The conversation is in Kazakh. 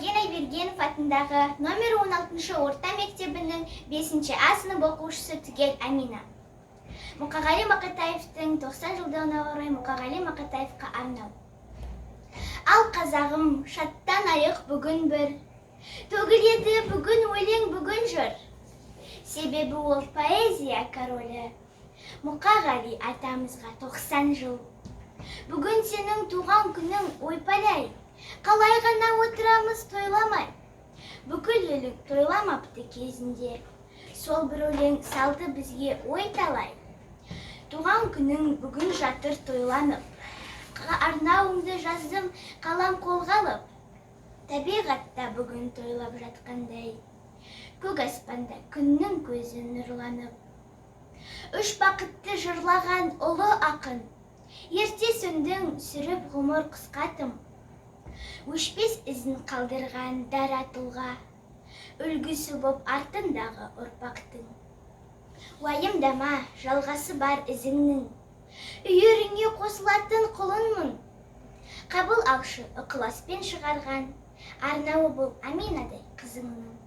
Сәкен Айбергенов атындағы номер 16 орта мектебінің 5А сынып оқушысы түгел Амина. Мұқағали Мақатаевтың 90 жылдығына орай Мұқағали Мақатаевқа арнау. Ал қазағым, шаттан айық бүгін бір, төгіледі бүгін өлең, бүгін жыр. Себебі ол поэзия королі, Мұқағали атамызға 90 жыл. Бүгін сенің туған күнің ойпалай, қалай ғана отырамыз тойламай. Бүкіл өлік тойламапты кезінде, сол бір өлең салды бізге ой талай. Туған күнің бүгін жатыр тойланып, арнауымды жаздым қалам қолғалып. Табиғатта бүгін тойлап жатқандай, көк аспанда күннің көзі нұрланып. Үш бақытты жырлаған ұлы ақын, ерте сөндің сүріп ғұмыр қысқатым. Өшпес ізін қалдырған дара тұлға, үлгісі боп артындағы ұрпақтың. Уайымдама, жалғасы бар ізіңнің, үйіріңе қосылатын құлынмын. Қабыл алшы ықыласпен шығарған, арнауы бұл Аминадай қызыңның.